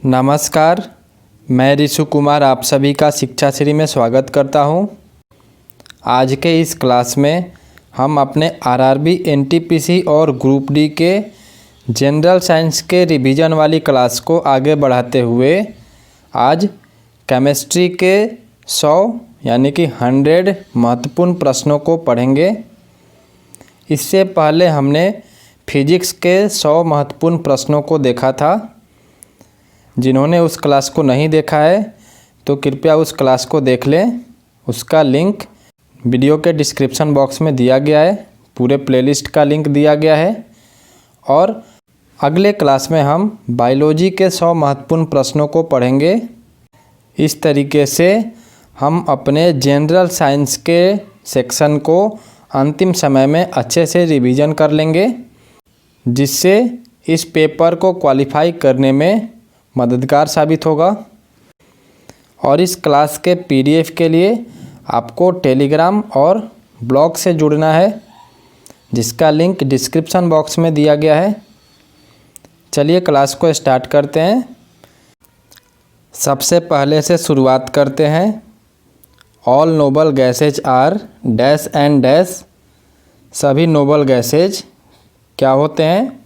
नमस्कार, मैं ऋषु कुमार आप सभी का शिक्षा श्री में स्वागत करता हूं। आज के इस क्लास में हम अपने आरआरबी, एनटीपीसी और ग्रुप डी के जनरल साइंस के रिवीजन वाली क्लास को आगे बढ़ाते हुए आज केमिस्ट्री के 100 यानी कि 100 महत्वपूर्ण प्रश्नों को पढ़ेंगे। इससे पहले हमने फिजिक्स के 100 महत्वपूर्ण प्रश्नों को देखा था। जिन्होंने उस क्लास को नहीं देखा है तो कृपया उस क्लास को देख लें। उसका लिंक वीडियो के डिस्क्रिप्शन बॉक्स में दिया गया है, पूरे प्लेलिस्ट का लिंक दिया गया है। और अगले क्लास में हम बायोलॉजी के 100 महत्वपूर्ण प्रश्नों को पढ़ेंगे। इस तरीके से हम अपने जनरल साइंस के सेक्शन को अंतिम समय में अच्छे से रिवीजन कर लेंगे, जिससे इस पेपर को क्वालिफाई करने में मददगार साबित होगा। और इस क्लास के पीडीएफ के लिए आपको टेलीग्राम और ब्लॉग से जुड़ना है, जिसका लिंक डिस्क्रिप्शन बॉक्स में दिया गया है। चलिए क्लास को स्टार्ट करते हैं। सबसे पहले से शुरुआत करते हैं। All noble gases are dash and dash. सभी नोबल गैसेज क्या होते हैं?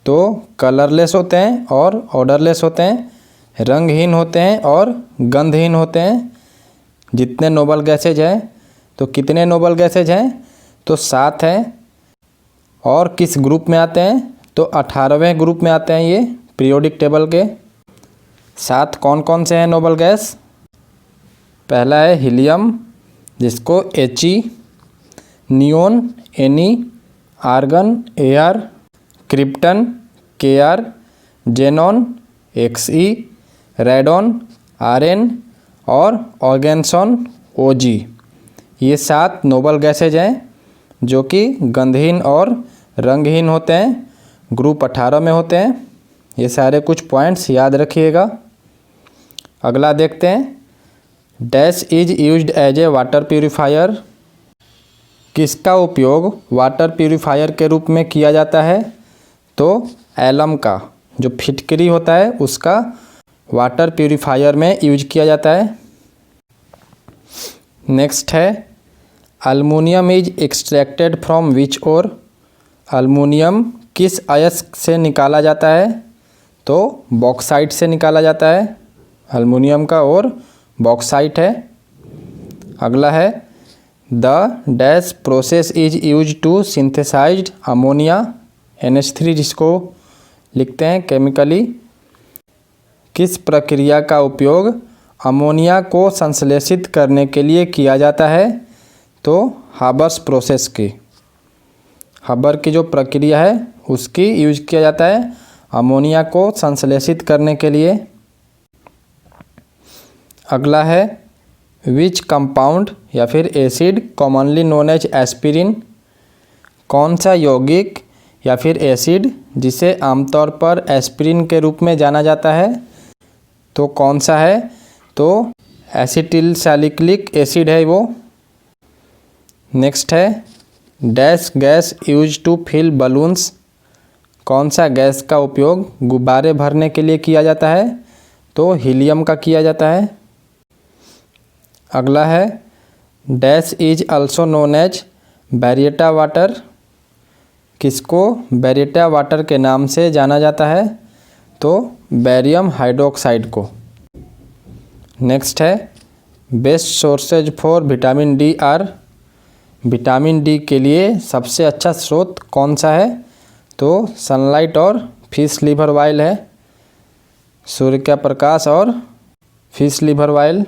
तो कलरलेस होते हैं और ऑर्डरलेस होते हैं, रंगहीन होते हैं और गंधहीन होते हैं। जितने नोबल गैसेज हैं, तो कितने नोबल गैसेज हैं? तो 7 हैं। और किस ग्रुप में आते हैं? तो 18वें ग्रुप में आते हैं ये पीरियोडिक टेबल के। 7 कौन कौन से हैं नोबल गैस? पहला है हीलियम, जिसको He, neon Ne, argon Ar, krypton Kr, xenon Xe, radon Rn और ऑर्गेनसॉन Og। ये 7 नोबल गैसेज हैं जो कि गंधहीन और रंगहीन होते हैं, ग्रुप 18 में होते हैं। ये सारे कुछ पॉइंट्स याद रखिएगा। अगला देखते हैं। Dash is used as a water purifier. किसका उपयोग वाटर प्यूरिफायर के रूप में किया जाता है? तो एलम का, जो फिटकरी होता है उसका वाटर प्यूरिफायर में यूज किया जाता है। नेक्स्ट है aluminium is extracted from which ore. Aluminium किस अयस्क से निकाला जाता है? तो बॉक्साइट से निकाला जाता है। अल्मुनियम का और बॉक्साइट है। अगला है the dash process is use to synthesized ammonia NH3, जिसको लिखते हैं केमिकली। किस प्रक्रिया का उपयोग अमोनिया को संश्लेषित करने के लिए किया जाता है? तो हाबर्स प्रोसेस की, हाबर की जो प्रक्रिया है उसकी यूज किया जाता है अमोनिया को संश्लेषित करने के लिए। अगला है विच कंपाउंड या फिर acid commonly known as aspirin. कौन सा यौगिक या फिर एसिड जिसे आमतौर पर एस्पिरिन के रूप में जाना जाता है, तो कौन सा है? तो एसिटिल सैलिसिलिक एसिड है वो। नेक्स्ट है dash gas use to fill balloons. कौन सा गैस का उपयोग गुब्बारे भरने के लिए किया जाता है? तो हीलियम का किया जाता है। अगला है dash is also known as baryta water. किसको बैरिएटा वाटर के नाम से जाना जाता है? तो बैरियम हाइड्रोक्साइड को। नेक्स्ट है best sources for vitamin D R. Vitamin D के लिए सबसे अच्छा स्रोत कौन सा है? तो सनलाइट और फिश लीवर ऑयल है। सूर्य का प्रकाश और फिश लीवर ऑयल।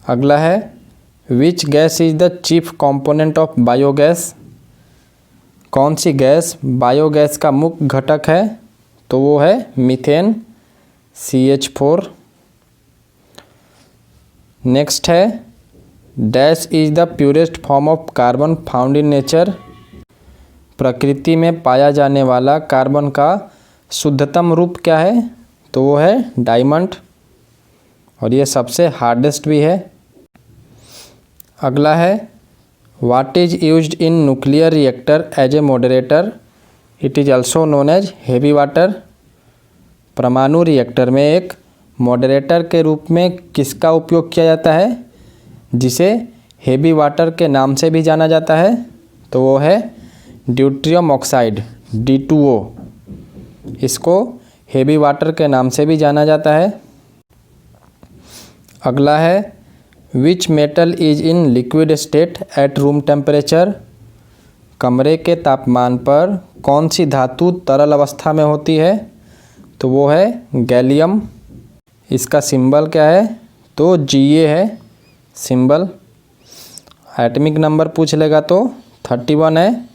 अगला है which gas is the chief component of biogas. कौन सी गैस बायोगैस का मुख्य घटक है? तो वो है मीथेन CH4। नेक्स्ट है dash is the purest form of carbon found in nature. प्रकृति में पाया जाने वाला कार्बन का शुद्धतम रूप क्या है? तो वो है डायमंड, और ये सबसे हार्डेस्ट भी है। अगला है what is used in nuclear reactor as a moderator. It is also known as heavy water. परमाणु रिएक्टर में एक मॉडरेटर के रूप में किसका उपयोग किया जाता है, जिसे हेवी वाटर के नाम से भी जाना जाता है? तो वो है ड्यूट्रियम ऑक्साइड D2O। इसको हेवी वाटर के नाम से भी जाना जाता है। अगला है which metal is in liquid state at room temperature. कमरे के तापमान पर कौन सी धातु तरल अवस्था में होती है? तो वो है गैलियम। इसका सिंबल क्या है? तो Ga है सिंबल। एटॉमिक नंबर पूछ लेगा तो 31 है।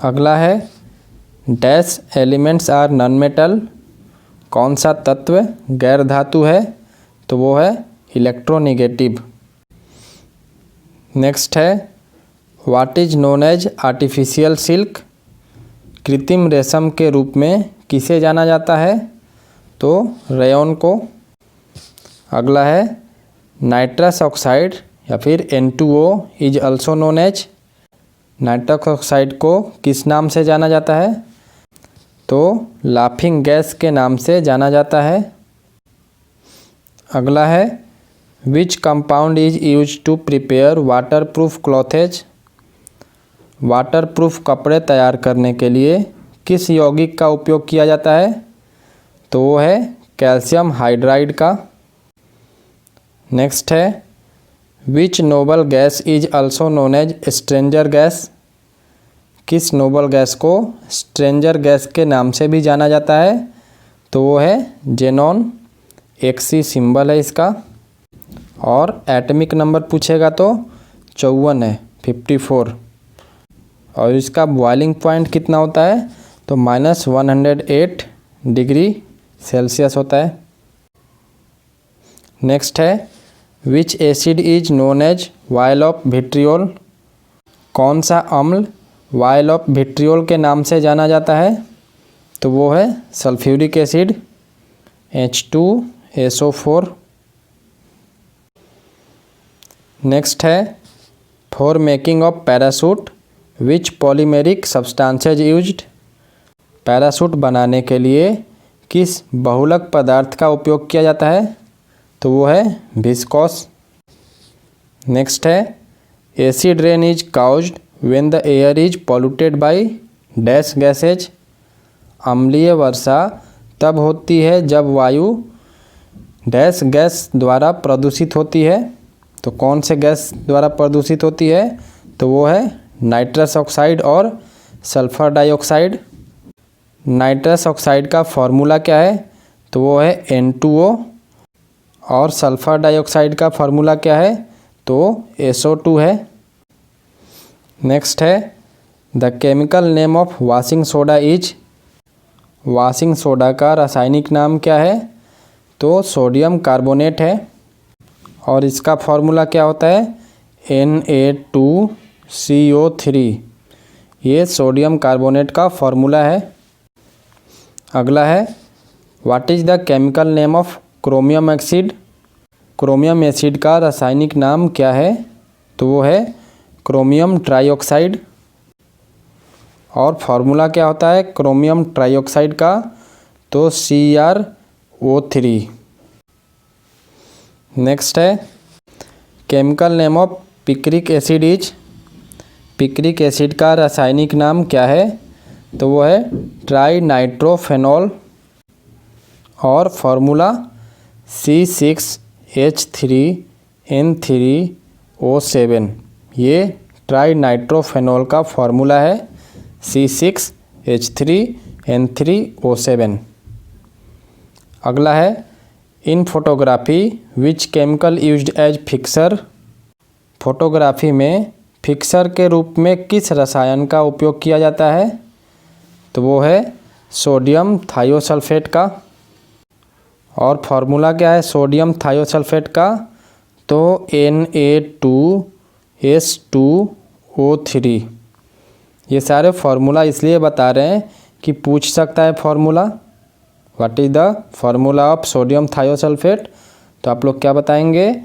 अगला है dash elements are non metal. कौन सा तत्व गैर धातु है? तो वो है इलेक्ट्रोनेगेटिव। नेक्स्ट है what is known as artificial silk. कृत्रिम रेशम के रूप में किसे जाना जाता है? तो रेयॉन को। अगला है नाइट्रस ऑक्साइड या फिर N2O is also known as. Nitrous oxide को किस नाम से जाना जाता है? तो लाफिंग गैस के नाम से जाना जाता है। अगला है which compound is use to prepare water proof clothes. Water proof कपड़े तैयार करने के लिए किस यौगिक का उपयोग किया जाता है? तो वो है कैल्शियम हाइड्राइड का। नेक्स्ट है which noble gas is also known as stranger gas. किस नोबल गैस को स्ट्रेंजर गैस के नाम से भी जाना जाता है? तो वो है जेनॉन। Xc सिंबल है इसका। और एटॉमिक नंबर पूछेगा तो 54 है 54। और इसका बॉइलिंग पॉइंट कितना होता है? तो -108 डिग्री सेल्सियस होता है। नेक्स्ट है which acid is known as oil of vitriol. कौन सा अम्ल वाइल ऑफ विट्रियोल के नाम से जाना जाता है? तो वो है सल्फ्यूरिक एसिड H2SO4। नेक्स्ट है for making of parachute which polymeric substances used. Parachute बनाने के लिए किस बहुलक पदार्थ का उपयोग किया जाता है? तो वो है विस्कोस। नेक्स्ट है acid rain is caused when the air is polluted by dash gases. अम्लीय वर्षा तब होती है जब वायु डैश गैस द्वारा प्रदूषित होती है। तो कौन से गैस द्वारा प्रदूषित होती है? तो वो है नाइट्रस ऑक्साइड और सल्फर डाइऑक्साइड। नाइट्रस ऑक्साइड का फॉर्मूला क्या है? तो वो है N2O। और सल्फर डाइऑक्साइड का फॉर्मूला क्या है? तो SO2 है। नेक्स्ट है the chemical name of washing soda is. Washing soda का रासायनिक नाम क्या है? तो सोडियम कार्बोनेट है। और इसका फॉर्मूला क्या होता है? Na2CO3। ये सोडियम कार्बोनेट का फॉर्मूला है। अगला है what is the chemical name of chromium acid. Chromium acid का रासायनिक नाम क्या है? तो वो है क्रोमियम ट्राइऑक्साइड। और फॉर्मूला क्या होता है क्रोमियम ट्राइऑक्साइड का? तो CrO3। नेक्स्ट है chemical name of picric acid is. Picric acid का रासायनिक नाम क्या है? तो वो है ट्राइनाइट्रोफेनॉल। और फॉर्मूला C6H3N3O7। ये ट्राइनाइट्रोफेनॉल का फॉर्मूला है C6H3N3O7। अगला है in photography which chemical used as fixer. Photography में फिक्सर के रूप में किस रसायन का उपयोग किया जाता है? तो वो है सोडियम थायोसल्फेट का। और फॉर्मूला क्या है सोडियम थायोसल्फेट का? तो Na2S2O3। ये सारे फार्मूला इसलिए बता रहे हैं कि पूछ सकता है formula what is the formula of sodium thiosulphate. तो आप लोग क्या बताएंगे?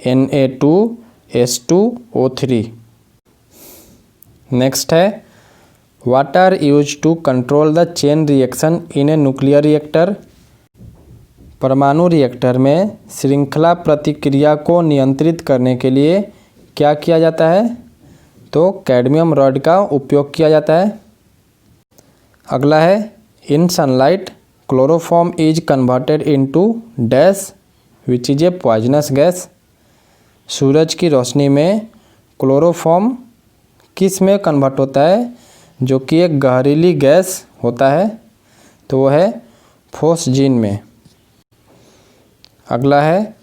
Na2S2O3। नेक्स्ट है What are used to control the chain reaction in a nuclear reactor? परमाणु रिएक्टर में श्रृंखला प्रतिक्रिया को नियंत्रित करने के लिए क्या किया जाता है? तो कैडमियम रॉड का उपयोग किया जाता है। अगला है in sunlight chloroform is converted into dash which is a poisonous gas. सूरज की रोशनी में क्लोरोफॉर्म किस में कन्वर्ट होता है जो कि एक जहरीली गैस होता है? तो वो है फोस्जीन में। अगला है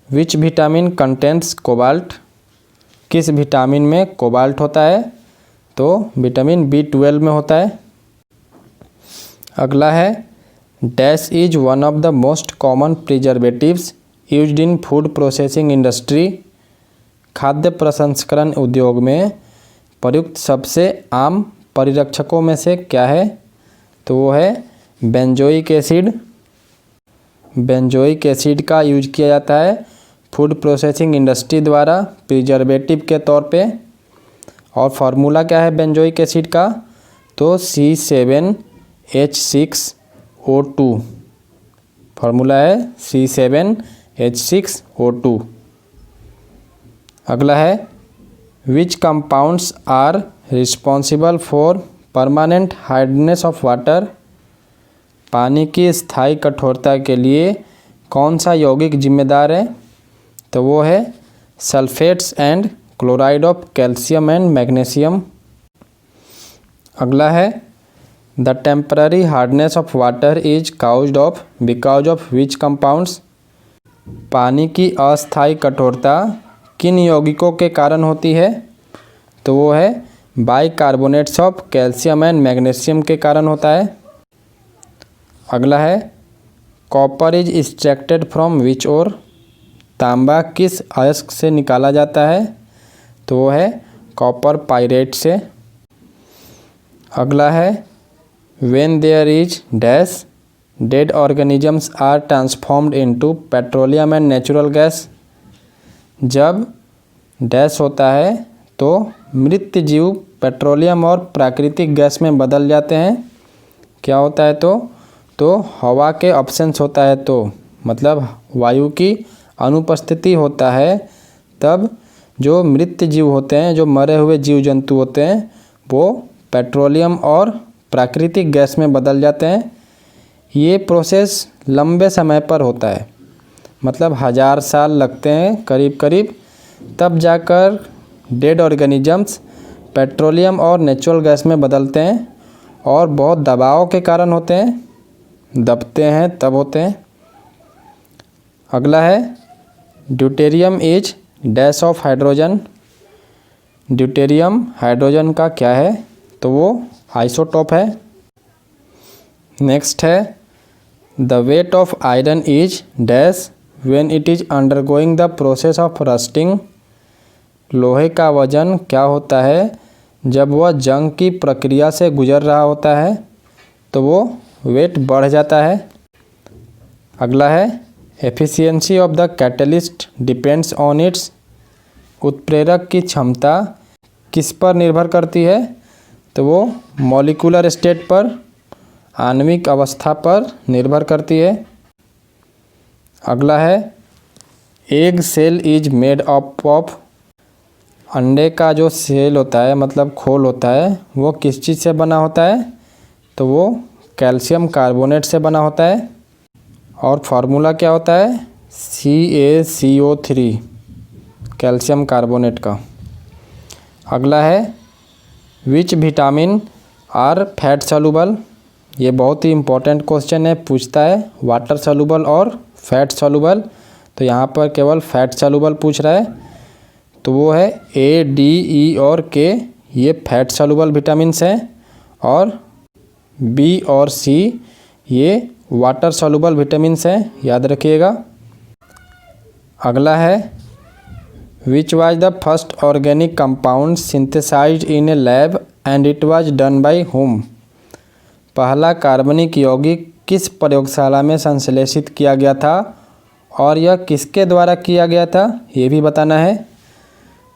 विच विटामिन कंटेंट्स कोबाल्ट। किस विटामिन में कोबाल्ट होता है? तो विटामिन B12 में होता है। अगला है dash is one of the most common preservatives used in food processing industry. खाद्य प्रसंस्करण उद्योग में प्रयुक्त सबसे आम परिरक्षकों में से क्या है? तो वो है बेंजोइक एसिड। बेंजोइक एसिड का यूज किया जाता है फूड प्रोसेसिंग इंडस्ट्री द्वारा प्रिजर्वेटिव के तौर पे। और फार्मूला क्या है बेंजोइक एसिड का? तो C7H6O2 फार्मूला है C7H6O2। अगला है which compounds are responsible for permanent hardness of water. पानी की स्थायी कठोरता के लिए कौन सा यौगिक जिम्मेदार है? तो वो है sulphates and chloride of calcium and magnesium. अगला है the temporary hardness of water is caused of because of which compounds. पानी की अस्थायी कठोरता किन यौगिकों के कारण होती है? तो वो है bicarbonates of calcium and magnesium के कारण होता है। अगला है copper is extracted from which ore. तांबा किस अयस्क से निकाला जाता है? तो वो है कॉपर पाइरेट से। अगला है when there is dash dead organisms are transformed into petroleum and natural gas. जब डैश होता है तो मृत जीव पेट्रोलियम और प्राकृतिक गैस में बदल जाते हैं। क्या होता है? तो हवा के अब्सेंस होता है, तो मतलब वायु की अनुपस्थिति होता है, तब जो मृत जीव होते हैं, जो मरे हुए जीव जंतु होते हैं, वो पेट्रोलियम और प्राकृतिक गैस में बदल जाते हैं। ये प्रोसेस लंबे समय पर होता है, मतलब 1000 साल लगते हैं करीब करीब, तब जाकर डेड ऑर्गेनिजम्स पेट्रोलियम और नेचुरल गैस में बदलते हैं और बहुत दबाव के कारण होते हैं, दबते हैं तब होते हैं। अगला है deuterium is dash of hydrogen. Deuterium hydrogen का क्या है? तो वो आइसोटोप है। नेक्स्ट है the weight of iron is dash when it is undergoing the process of rusting. लोहे का वजन क्या होता है जब वह जंग की प्रक्रिया से गुजर रहा होता है? तो वो वेट बढ़ जाता है। अगला है efficiency of the catalyst depends on it's. उत्प्रेरक की क्षमता किस पर निर्भर करती है? तो वो मॉलिक्यूलर स्टेट पर, आणविक अवस्था पर निर्भर करती है। अगला है egg cell is made up of. अंडे का जो सेल होता है, मतलब खोल होता है, वो किस चीज़ से बना होता है? तो वो कैल्शियम कार्बोनेट से बना होता है। और फार्मूला क्या होता है? CaCO3 कैल्शियम कार्बोनेट का। अगला है which vitamin are fat soluble. ये बहुत ही इम्पोर्टेंट क्वेश्चन है, पूछता है वाटर सॉल्युबल और फैट सॉल्युबल। तो यहाँ पर केवल फैट सॉल्युबल पूछ रहा है, तो वो है A, D, E और K, ये फैट सॉल्युबल विटामिन्स हैं। और B और C ये वाटर सॉल्युबल विटामिन्स हैं, याद रखिएगा। अगला है which was the first organic compound synthesized in a lab and it was done by whom. पहला कार्बनिक यौगिक किस प्रयोगशाला में संश्लेषित किया गया था और यह किसके द्वारा किया गया था, ये भी बताना है।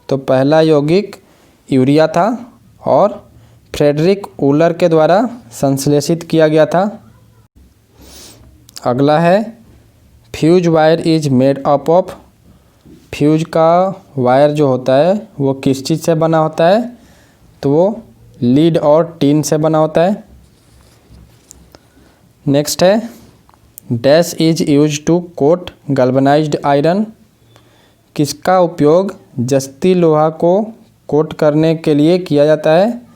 तो पहला यौगिक यूरिया था और फ्रेडरिक वूलर के द्वारा संश्लेषित किया गया था। अगला है fuse wire is made up of. Fuse का वायर जो होता है वो किस चीज़ से बना होता है? तो वो लीड और टीन से बना होता है। नेक्स्ट है dash is use to coat galvanized iron. किसका उपयोग जस्ती लोहा को कोट करने के लिए किया जाता है?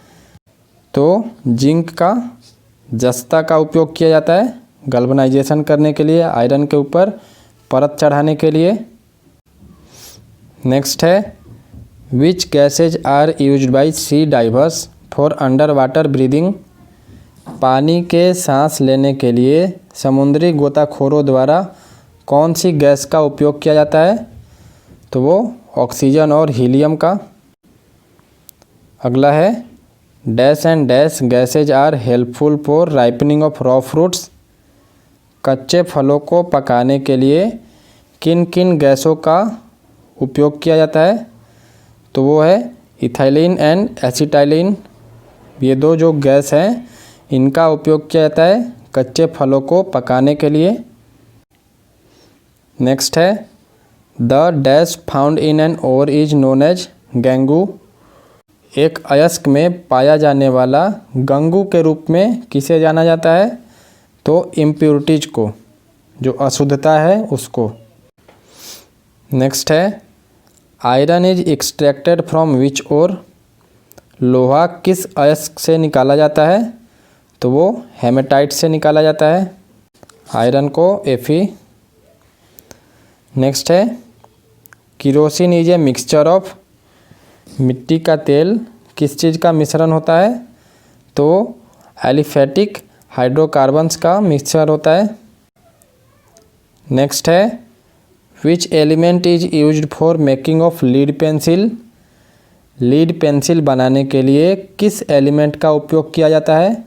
तो जिंक का जस्ता का उपयोग किया जाता है गैल्वेनाइजेशन करने के लिए, आयरन के ऊपर परत चढ़ाने के लिए। नेक्स्ट है which gases are used by sea divers for under water breathing. पानी के सांस लेने के लिए समुद्री गोताखोरों द्वारा कौन सी गैस का उपयोग किया जाता है? तो वो ऑक्सीजन और हीलियम का। अगला है dash and dash gases are helpful for ripening of raw fruits. कच्चे फलों को पकाने के लिए किन किन गैसों का उपयोग किया जाता है? तो वो है इथाइलिन एंड एसिटाइलिन। ये दो जो गैस हैं इनका उपयोग किया जाता है कच्चे फलों को पकाने के लिए। नेक्स्ट है the dash found in an ore is known as gangue. एक अयस्क में पाया जाने वाला गंगू के रूप में किसे जाना जाता है? तो इम्प्योरिटीज को, जो अशुद्धता है उसको। नेक्स्ट है iron is extracted from which ore. लोहा किस अयस्क से निकाला जाता है? तो वो हेमेटाइट से निकाला जाता है आयरन को, Fe। नेक्स्ट है kerosene is a mixture of. मिट्टी का तेल किस चीज़ का मिश्रण होता है? तो एलिफेटिक हाइड्रोकार्बन्स का मिक्सचर होता है। नेक्स्ट है which element is used for making of lead pencil. Lead pencil बनाने के लिए किस एलिमेंट का उपयोग किया जाता है?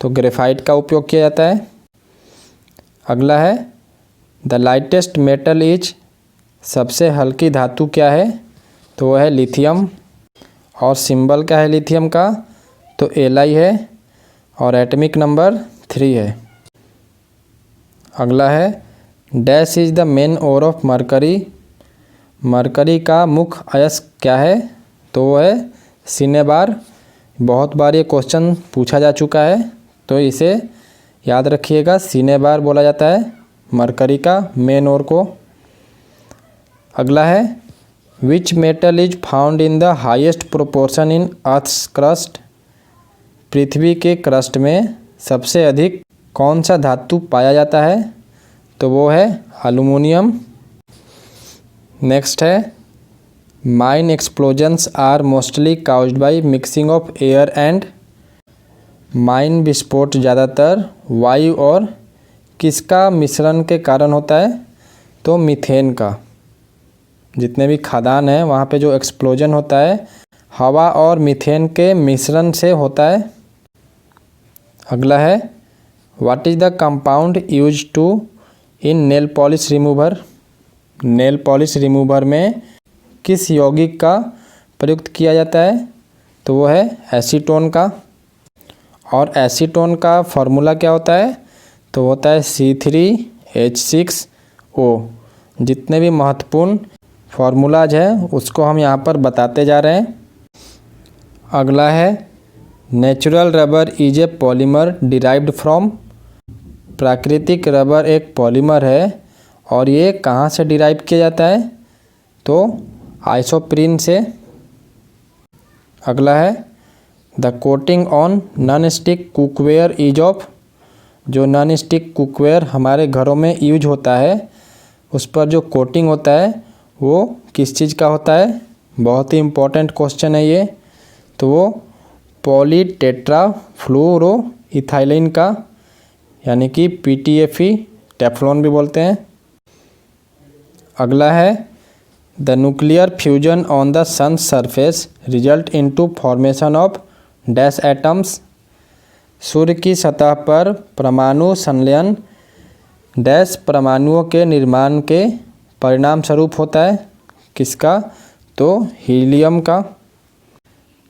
तो ग्रेफाइट का उपयोग किया जाता है। अगला है द लाइटेस्ट मेटल इज। सबसे हल्की धातु क्या है? तो वह है लिथियम। और सिंबल क्या है लिथियम का? तो Li है और एटॉमिक नंबर 3 है। अगला है dash is the main ore of mercury. Mercury का मुख्य अयस्क क्या है? तो वो है सिनेबार। बहुत बार ये क्वेश्चन पूछा जा चुका है तो इसे याद रखिएगा, सिनेबार बोला जाता है मरकरी का मेन ओर को। अगला है which metal is found in the highest proportion in earth's crust. पृथ्वी के क्रस्ट में सबसे अधिक कौन सा धातु पाया जाता है? तो वो है एल्युमिनियम। नेक्स्ट है mine explosions are mostly caused by mixing of air and. माइन विस्फोट ज़्यादातर वायु और किसका मिश्रण के कारण होता है? तो मीथेन का। जितने भी खदान हैं वहाँ पे जो एक्सप्लोजन होता है हवा और मीथेन के मिश्रण से होता है। अगला है what is the compound use to in nail polish remover. Nail polish remover में किस यौगिक का प्रयुक्त किया जाता है? तो वो है एसीटोन का। और एसीटोन का फॉर्मूला क्या होता है? तो होता है C3H6O। जितने भी महत्वपूर्ण फार्मूलाज हैं उसको हम यहाँ पर बताते जा रहे हैं। अगला है natural rubber is a polymer derived from. प्राकृतिक रबर एक पॉलीमर है और ये कहाँ से डिराइव किया जाता है? तो आइसोप्रीन से। अगला है the coating on non stick cookware is of. जो नॉन स्टिक कुकवेयर हमारे घरों में यूज होता है उस पर जो कोटिंग होता है वो किस चीज़ का होता है? बहुत ही इम्पोर्टेंट क्वेश्चन है ये। तो वो पॉलीटेट्राफ्लोरोइथाइलिन का, यानी कि PTFE, टेफ्लॉन भी बोलते हैं। अगला है the nuclear fusion on the sun surface result into formation of dash atoms. सूर्य की सतह पर परमाणु संलयन डैश परमाणुओं के निर्माण के परिणाम स्वरूप होता है। किसका? तो हीलियम का।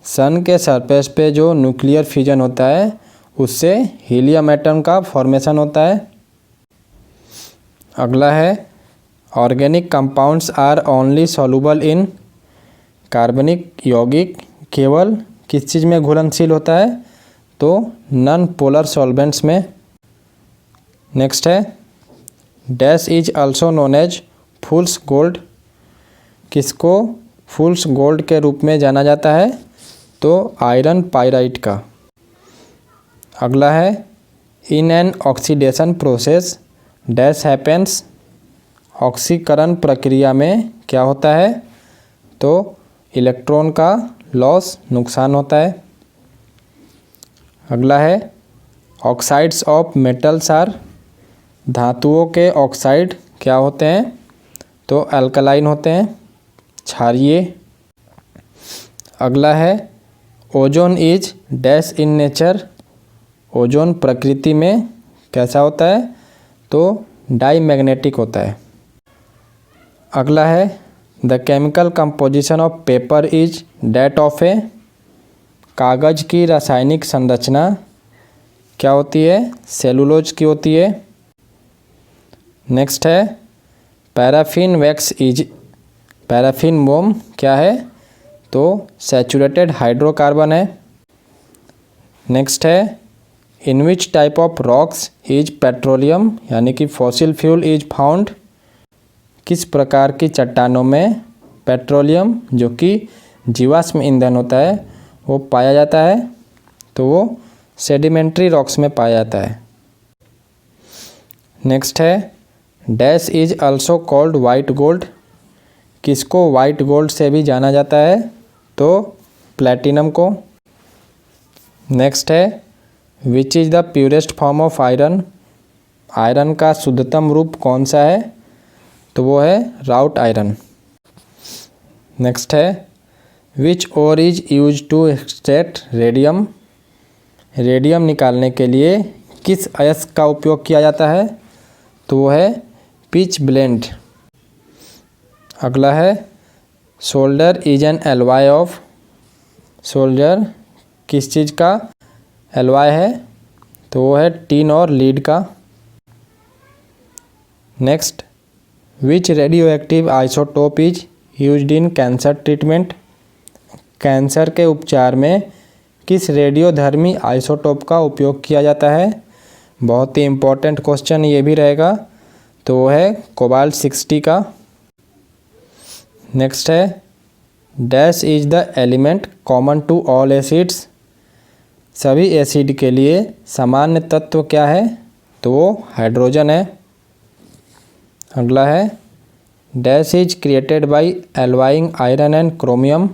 सन के सरफेस पे जो न्यूक्लियर फ्यूजन होता है उससे हीलियम एटम का फॉर्मेशन होता है। अगला है organic compounds are only soluble in कार्बनिक यौगिक केवल किस चीज़ में घुलनशील होता है, तो नॉन पोलर सॉल्वेंट्स में। नेक्स्ट है dash is also known as fool's gold, किसको फूल्स गोल्ड के रूप में जाना जाता है, तो आयरन पाइराइट का। अगला है in an oxidation process dash happens, ऑक्सीकरण प्रक्रिया में क्या होता है, तो इलेक्ट्रॉन का लॉस नुकसान होता है। अगला है ऑक्साइड्स ऑफ मेटल्स आर, धातुओं के ऑक्साइड क्या होते हैं, तो अल्कलाइन होते हैं, क्षारीय। अगला है ozone is dash in nature, ozone प्रकृति में कैसा होता है, तो डाईमैग्नेटिक होता है। अगला है the chemical composition of paper is that of a, कागज़ की रासायनिक संरचना क्या होती है, सेलुलोज की होती है। नेक्स्ट है पैराफिन वैक्स इज, पैराफिन मोम क्या है, तो सैचुरेटेड हाइड्रोकार्बन है। नेक्स्ट है in which type of rocks is petroleum यानी कि फॉसिल फ्यूल इज फाउंड, किस प्रकार की चट्टानों में पेट्रोलियम जो कि जीवाश्म ईंधन होता है वो पाया जाता है, तो वो सेडिमेंट्री रॉक्स में पाया जाता है। नेक्स्ट है dash is also called white gold, किसको वाइट गोल्ड से भी जाना जाता है, तो प्लैटिनम को। नेक्स्ट है which is the purest form of iron, iron का शुद्धतम रूप कौन सा है, तो वो है राउट आयरन। नेक्स्ट है which ore is use to extract radium, radium निकालने के लिए किस अयस्क का उपयोग किया जाता है, तो वो है पिच ब्लेंड। अगला है solder is an alloy of, solder किस चीज़ का एलॉय है, तो वो है टीन और लीड का। Next which radio active isotope is used in cancer treatment, cancer के उपचार में किस रेडियोधर्मी आइसोटोप का उपयोग किया जाता है, बहुत ही इम्पोर्टेंट क्वेश्चन ये भी रहेगा, तो वो है कोबाल्ट 60 का। नेक्स्ट है dash is the element common to all acids, सभी एसिड के लिए सामान्य तत्व क्या है, तो वो हाइड्रोजन है। अगला है dash is created by alloying iron and chromium,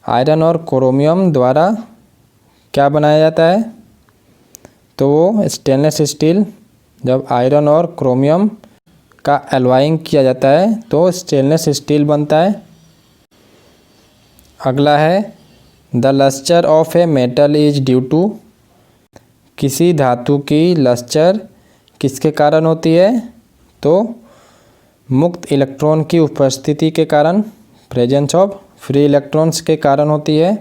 iron और क्रोमियम द्वारा क्या बनाया जाता है, तो वो स्टेनलेस स्टील, जब आयरन और क्रोमियम का एलॉइंग किया जाता है तो स्टेनलेस स्टील बनता है। अगला है the lustre of a metal is due to, किसी धातु की लस्चर किसके कारण होती है, तो मुक्त इलेक्ट्रॉन की उपस्थिति के कारण, प्रेजेंस ऑफ फ्री इलेक्ट्रॉन्स के कारण होती है।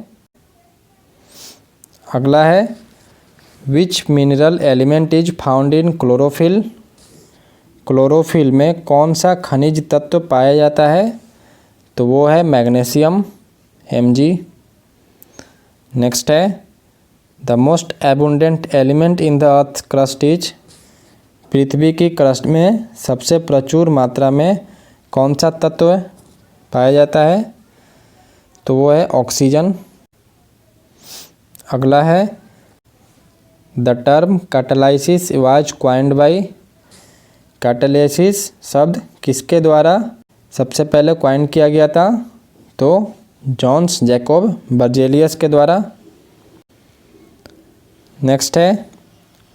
अगला है विच mineral element is found in chlorophyll, chlorophyll में कौन सा खनिज तत्व पाया जाता है, तो वो है मैग्नीशियम Mg। नेक्स्ट है the most abundant element in the earth crust is, पृथ्वी की क्रस्ट में सबसे प्रचुर मात्रा में कौन सा तत्व पाया जाता है, तो वो है ऑक्सीजन। अगला है the term catalysis was coined by, catalysis शब्द किसके द्वारा सबसे पहले क्वाइंड किया गया था, तो जॉन्स जैकोब बर्जेलियस के द्वारा। नेक्स्ट है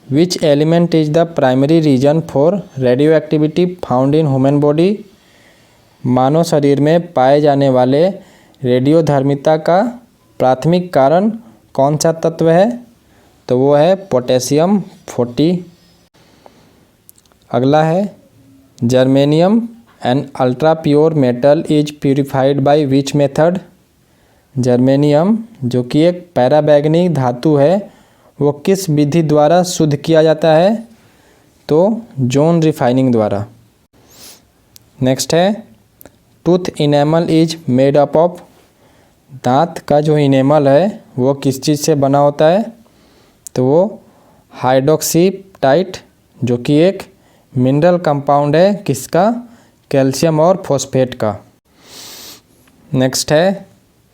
which element is the primary reason for radioactivity found in human body, मानव शरीर में पाए जाने वाले रेडियोधर्मिता का प्राथमिक कारण कौन सा तत्व है, तो वो है पोटेशियम 40। अगला है germanium an ultra pure metal is purified by which method, germanium जो कि एक पैराबैंगनी धातु है वो किस विधि द्वारा शुद्ध किया जाता है? तो जोन रिफाइनिंग द्वारा। नेक्स्ट है tooth enamel is made up of. दांत का जो इनेमल है वो किस चीज़ से बना होता है? तो वो हाइड्रोक्सीटाइट जो कि एक मिनरल कंपाउंड है, किसका? कैल्शियम और फॉस्फेट का। नेक्स्ट है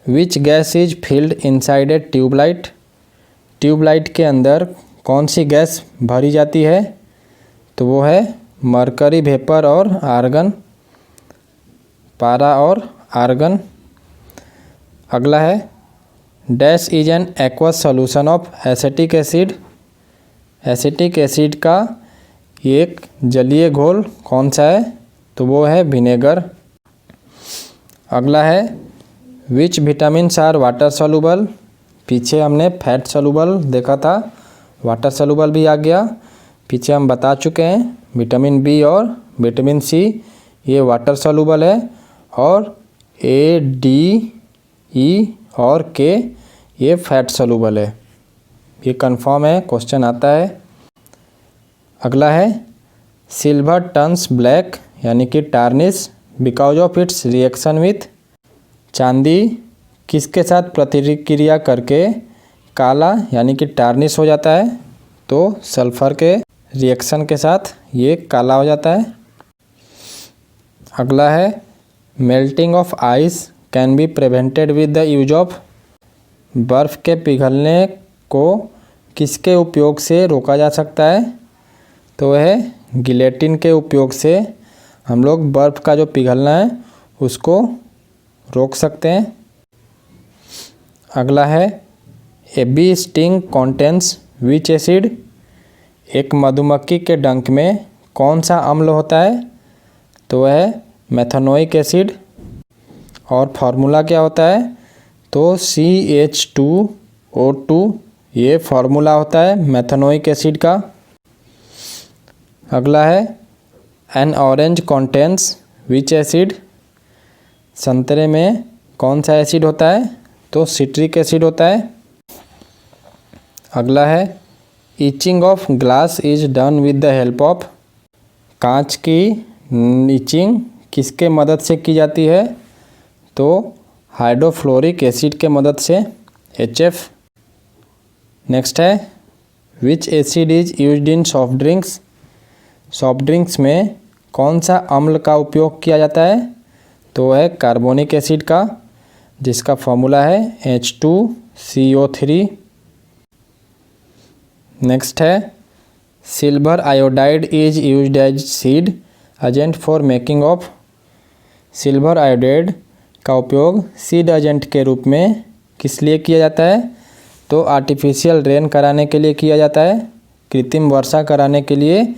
which gas is filled inside a tubelight. Tubelight के अंदर कौन सी गैस भरी जाती है? तो वो है मरकरी वेपर और आर्गन, पारा और आर्गन। अगला है dash is an aqueous solution of acetic acid. Acetic acid का एक जलीय घोल कौन सा है? तो वो है विनेगर। अगला है विच विटामिन्स आर वाटर सॉल्युबल। पीछे हमने फैट सॉल्युबल देखा था, वाटर सॉल्युबल भी आ गया। पीछे हम बता चुके हैं विटामिन बी और विटामिन सी ये वाटर सॉल्युबल है, और ए, डी, ई और के ये फैट सॉल्युबल है। ये कंफर्म है, क्वेश्चन आता है। अगला है सिल्वर टर्न्स ब्लैक यानी कि tarnish because of its reaction with. चांदी किसके साथ प्रतिक्रिया करके काला यानी कि टार्निश हो जाता है? तो सल्फर के रिएक्शन के साथ ये काला हो जाता है। अगला है melting of ice can be prevented with the use of. बर्फ़ के पिघलने को किसके उपयोग से रोका जा सकता है? तो वह है गिलेटिन के उपयोग से हम लोग बर्फ़ का जो पिघलना है उसको रोक सकते हैं। अगला है a bee sting contains which acid. एक मधुमक्खी के डंक में कौन सा अम्ल होता है? तो वह है मेथनोइक एसिड। और फार्मूला क्या होता है? तो CH2O2 ये फार्मूला होता है मेथनोइक एसिड का। अगला है N orange contains which acid. संतरे में कौन सा एसिड होता है? तो सिट्रिक एसिड होता है। अगला है itching of glass is done with the help of. कांच की ईचिंग किसके मदद से की जाती है? तो हाइड्रोफ्लोरिक एसिड के मदद से, HF। नेक्स्ट है which acid is used in soft drinks. Soft drinks में कौन सा अम्ल का उपयोग किया जाता है? तो है कार्बोनिक एसिड का, जिसका फॉर्मूला है H2CO3। नेक्स्ट है silver iodide is used as seed agent for making of. Silver iodide का उपयोग सीड एजेंट के रूप में किस लिए किया जाता है? तो आर्टिफिशियल रेन कराने के लिए किया जाता है, कृत्रिम वर्षा कराने के लिए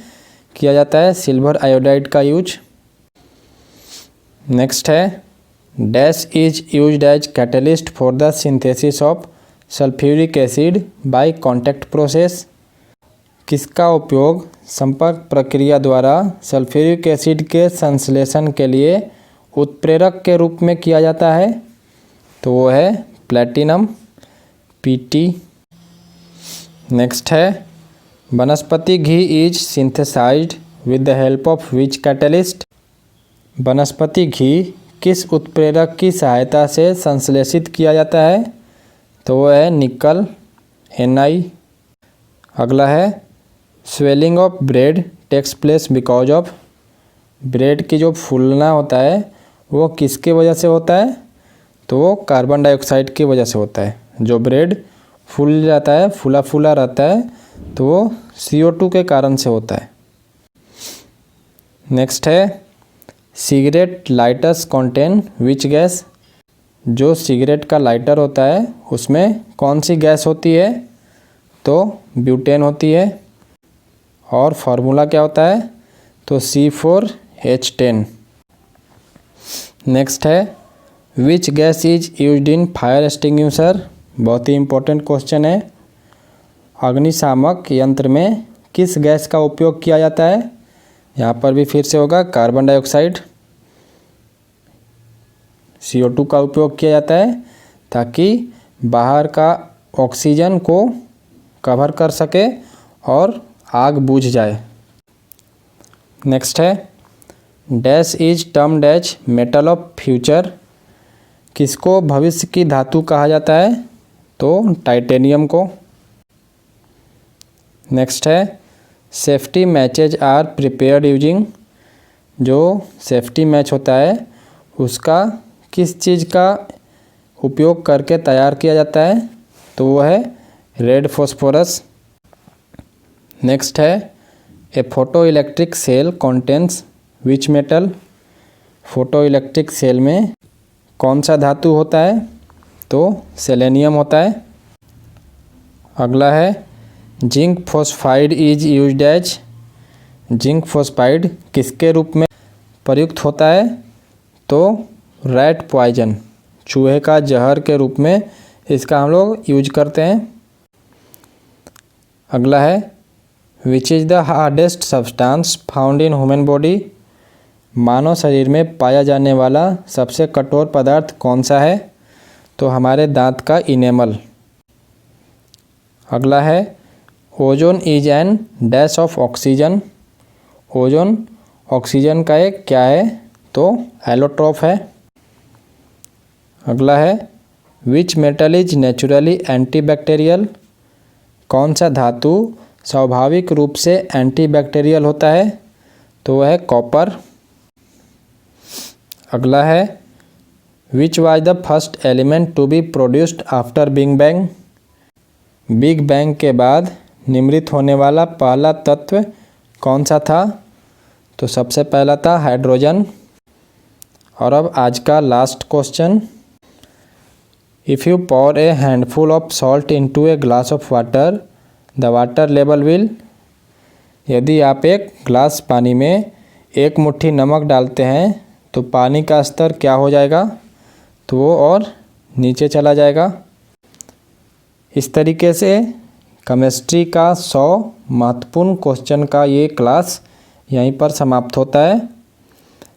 किया जाता है सिल्वर आयोडाइड का यूज। नेक्स्ट है dash is used as catalyst for the synthesis of sulphuric acid by contact process. किसका उपयोग संपर्क प्रक्रिया द्वारा सल्फ्यूरिक एसिड के संश्लेषण के लिए उत्प्रेरक के रूप में किया जाता है? तो वो है प्लैटिनम, PT। नेक्स्ट है vanaspati ghee is synthesized with the help of which catalyst. वनस्पति घी किस उत्प्रेरक की सहायता से संश्लेषित किया जाता है? तो वो है निकल, Na। अगला है swelling of bread takes place because of. Bread की जो फूलना होता है वो किसके वजह से होता है? तो वो कार्बन डाइऑक्साइड की वजह से होता है। जो ब्रेड फूल जाता है, फूला फूला रहता है, तो वो CO2 के कारण से होता है। नेक्स्ट है cigarette lighters contain which gas. जो सिगरेट का लाइटर होता है उसमें कौन सी गैस होती है? तो ब्यूटेन होती है। और फार्मूला क्या होता है? तो C4H10। नेक्स्ट है which gas is used in fire extinguisher. बहुत ही इम्पोर्टेंट क्वेश्चन है। अग्निशामक यंत्र में किस गैस का उपयोग किया जाता है? यहाँ पर भी फिर से होगा कार्बन डाइऑक्साइड, CO2 का उपयोग किया जाता है ताकि बाहर का ऑक्सीजन को कवर कर सके और आग बुझ जाए। नेक्स्ट है dash is termed as metal of future. किसको भविष्य की धातु कहा जाता है? तो टाइटेनियम को। नेक्स्ट है safety matches are prepared using. जो सेफ्टी मैच होता है उसका किस चीज़ का उपयोग करके तैयार किया जाता है? तो वो है रेड फॉस्फोरस। नेक्स्ट है a photoelectric cell contains which metal. Photoelectric cell में कौन सा धातु होता है? तो सेलेनियम होता है। अगला है zinc phosphide is used as. Zinc phosphide किसके रूप में प्रयुक्त होता है? तो रैट पॉइजन, चूहे का जहर के रूप में इसका हम लोग यूज करते हैं। अगला है which is the hardest substance found in human body. मानव शरीर में पाया जाने वाला सबसे कठोर पदार्थ कौन सा है? तो हमारे दांत का इनेमल। अगला है ozone is an dash of oxygen. Ozone oxygen का एक क्या है? तो एलोट्रोप है। अगला है which metal is naturally antibacterial. कौन सा धातु स्वाभाविक रूप से एंटीबैक्टीरियल होता है? तो वह है कॉपर। अगला है which was the first element to be produced after big bang. Big bang के बाद निर्मित होने वाला पहला तत्व कौन सा था? तो सबसे पहला था हाइड्रोजन। और अब आज का last question, if you pour a handful of salt into a glass of water the water level will. यदि आप एक ग्लास पानी में एक मुट्ठी नमक डालते हैं तो पानी का स्तर क्या हो जाएगा? तो वो और नीचे चला जाएगा। इस तरीके से केमिस्ट्री का 100 महत्वपूर्ण क्वेश्चन का ये क्लास यहीं पर समाप्त होता है।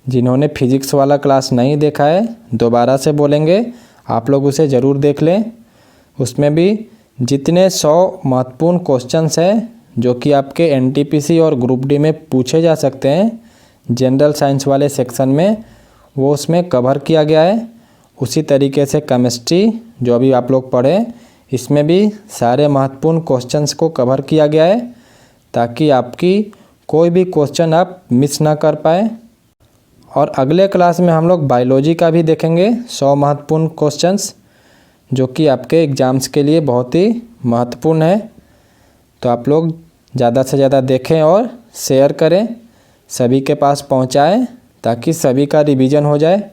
जिन्होंने फिजिक्स वाला क्लास नहीं देखा है दोबारा से बोलेंगे, आप लोग उसे ज़रूर देख लें। उसमें भी जितने 100 महत्वपूर्ण क्वेश्चंस हैं जो कि आपके एनटीपीसी और ग्रुप डी में पूछे जा सकते हैं जनरल साइंस वाले सेक्शन में, वो उसमें कवर किया गया है। उसी तरीके से केमिस्ट्री जो अभी आप लोग पढ़े इसमें भी सारे महत्वपूर्ण क्वेश्चंस को कवर किया गया है ताकि आपकी कोई भी क्वेश्चन आप मिस ना कर पाए। और अगले क्लास में हम लोग बायोलॉजी का भी देखेंगे 100 महत्वपूर्ण क्वेश्चंस जो कि आपके एग्ज़ाम्स के लिए बहुत ही महत्वपूर्ण है। तो आप लोग ज़्यादा से ज़्यादा देखें और शेयर करें, सभी के पास पहुंचाएं ताकि सभी का रिवीजन हो जाए।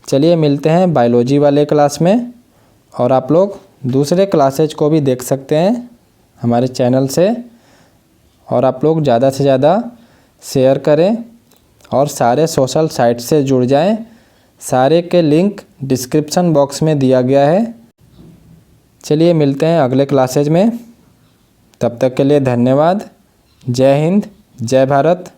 चलिए मिलते हैं बायोलॉजी वाले क्लास में। और आप लोग दूसरे क्लासेज को भी देख सकते हैं हमारे चैनल से। और आप लोग ज़्यादा से ज़्यादा शेयर करें और सारे सोशल साइट से जुड़ जाएं। सारे के लिंक डिस्क्रिप्शन बॉक्स में दिया गया है। चलिए मिलते हैं अगले क्लासेज में। तब तक के लिए धन्यवाद। जय हिंद, जय भारत।